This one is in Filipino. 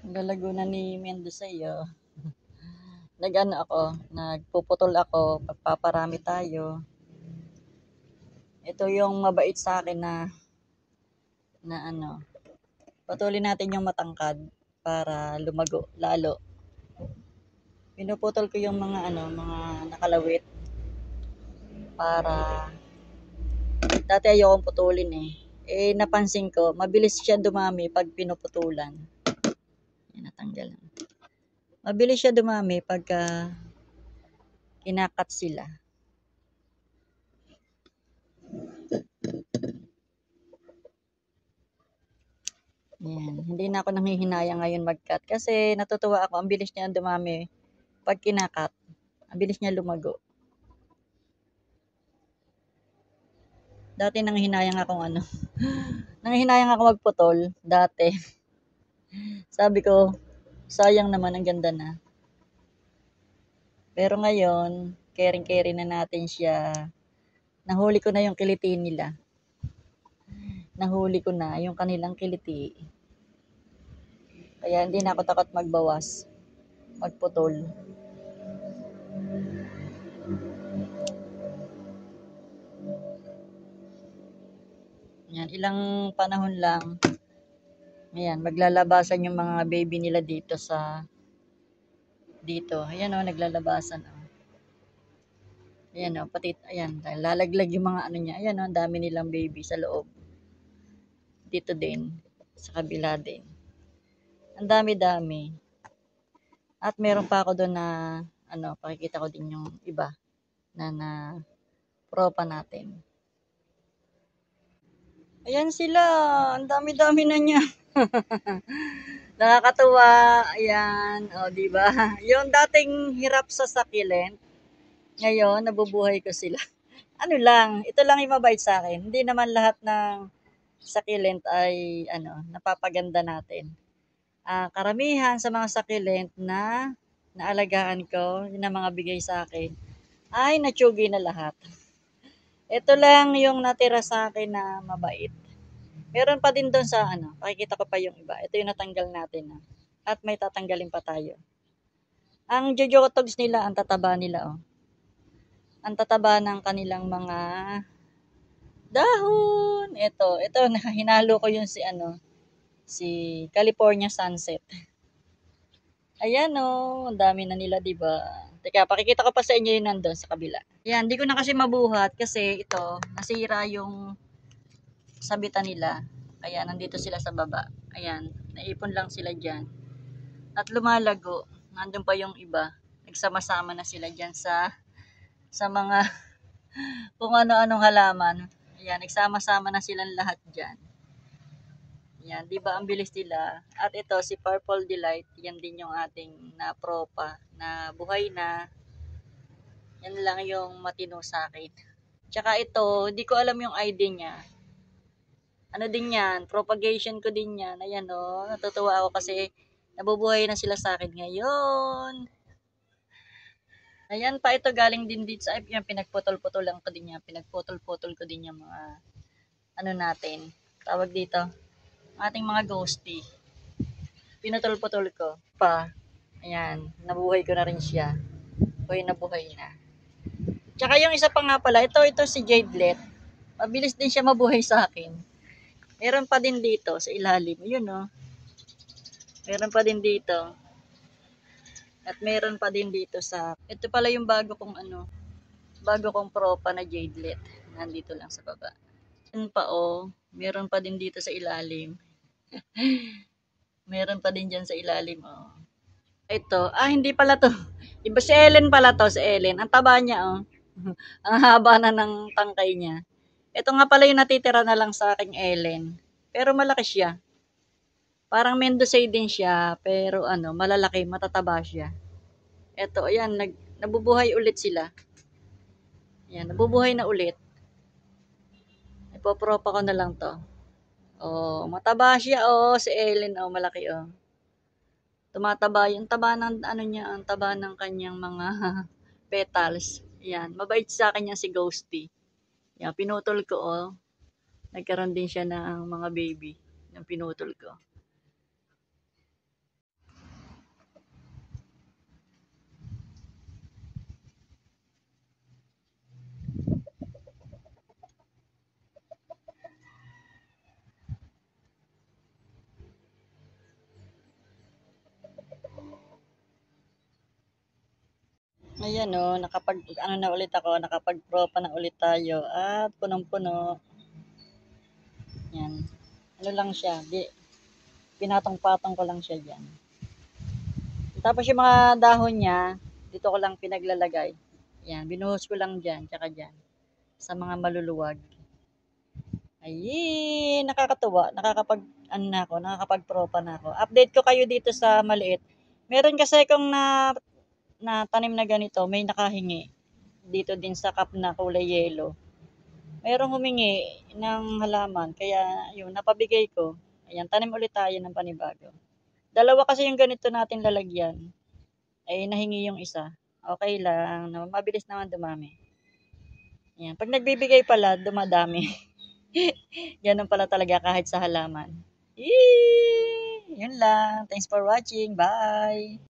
Lalagunan ni Mendoza oh. Nag-ano ako, nagpuputol ako, pagpaparami tayo. Ito yung mabait sa akin na ano, putulin natin yung matangkad para lumago lalo. Pinuputol ko yung mga mga nakalawit para dati ayokong putulin eh. Eh napansin ko, mabilis siya dumami pag pinuputulan. Yan, natanggal. Mabilis siya dumami pagka kinakat sila. Yan. Hindi na ako nanghihinayang ngayon mag-cut kasi natutuwa ako. Ang bilis niya dumami pag kinakat. Ang bilis niya lumago. Dati nanghihinayang akong nanghihinayang ako magputol. Dati. Sabi ko, sayang naman, ang ganda na. Pero ngayon, caring-caring na natin siya. Nahuli ko na yung kiliti nila. Nahuli ko na yung kanilang kiliti. Kaya hindi na ako takot magbawas, magputol. Yan, ilang panahon lang. Ayan, maglalabasan yung mga baby nila dito dito. Ayan o, naglalabasan o. Ayan o, pati, ayan, lalaglag yung mga niya. Ayan o, ang dami nilang baby sa loob. Dito din, sa kabila din. Ang dami-dami. At meron pa ako doon na, pakikita ko din yung iba na propa natin. Ayan sila, ang dami-dami na niya. Nakakatuwa. Ayan, o, di ba? Yung dating hirap sa succulent, ngayon nabubuhay ko sila. Ano lang, ito lang yung mabait sa akin. Hindi naman lahat ng succulent ay napapaganda natin. Karamihan sa mga succulent na naalagaan ko, yun ang mga bigay sa akin, ay natsugi na lahat. Ito lang yung natira sa akin na mabait. Meron pa din doon sa pakikita ko pa yung iba. Ito yung natanggal natin at may tatanggalin pa tayo. Ang jojotogs nila, ang tataba nila oh. Ang tataba ng kanilang mga dahon. Ito hinalo ko yung si California Sunset. Ayan oh, ang dami na nila, 'di ba? Teka, pakikita ko pa sa inyo yung nandoon sa kabila. Ayan, di ko na kasi mabuhat kasi ito, nasira yung sabitan nila. Kaya nandito sila sa baba. Ayan, naipon lang sila diyan. At lumalago. Nandun pa yung iba. Nagsama-sama na sila diyan sa mga kung ano-anong halaman. Ayan, nagsama-sama na silang lahat diyan. Yan, 'di ba ang bilis nila? At ito si Purple Delight, yan din yung ating na propa na buhay na. Yan lang yung matino sa akin. Tsaka ito, hindi ko alam yung ID niya. Ano din yan, propagation ko din yan. Ayan o, natutuwa ako kasi nabubuhay na sila sa akin ngayon. Ayan pa, ito galing din dito sa yung pinagputol-putulan ko din yan. Pinagputol-putol ko din yung mga natin. Tawag dito, ating mga ghosty. Pinutol-putol ko pa. Ayan, nabuhay ko na rin siya. Buhay na buhay na. Tsaka yung isa pa nga pala, ito si Jadelet. Mabilis din siya mabuhay sa akin. Meron pa din dito sa ilalim. Yun oh. Meron pa din dito. At meron pa din dito ito pala yung bago kong propa na Jadelet. Nandito lang sa baba. Yun pa oh. Meron pa din dito sa ilalim. Meron pa din dyan sa ilalim oh. Ito, hindi pala to. Iba si Ellen pala to, si Ellen. Ang taba niya oh. Ang haba na ng tangkay niya. Ito nga pala yung natitira na lang sa aking Ellen. Pero malaki siya. Parang Mendoza din siya, pero malalaki, matataba siya. Ito, ayan, nabubuhay ulit sila. Ayan, nabubuhay na ulit. Ipopropa ko na lang to. Oh, mataba siya, oh, si Ellen, oh, malaki, oh. Tumataba yung taba ng niya, ang taba ng kanyang mga petals. Ayan, mabait sa akin yan si Ghosty. Ayan, pinutol ko, oh. Nagkaroon din siya ng mga baby ng pinutol ko. Ayan o, ano na ulit ako, nakapag-propa na ulit tayo at punong-puno. Yan. Ano lang siya, pinatong-patong ko lang siya dyan. Tapos yung mga dahon niya, dito ko lang pinaglalagay. Yan, binuhos ko lang dyan, tsaka dyan. Sa mga maluluwag. Ay, nakakatuwa. Nakakapag-propa na ako. Update ko kayo dito sa maliit. Meron kasi akong na tanim na ganito, may nakahingi. Dito din sa cup na kulay yellow. Merong humingi ng halaman, kaya yun, napabigay ko. Ayan, tanim ulit tayo ng panibago. Dalawa kasi yung ganito natin lalagyan. Ay, nahingi yung isa. Okay lang, mabilis naman dumami. Ayan, pag nagbibigay pala, dumadami. Ganun pala talaga kahit sa halaman. Yee! Yun lang. Thanks for watching. Bye!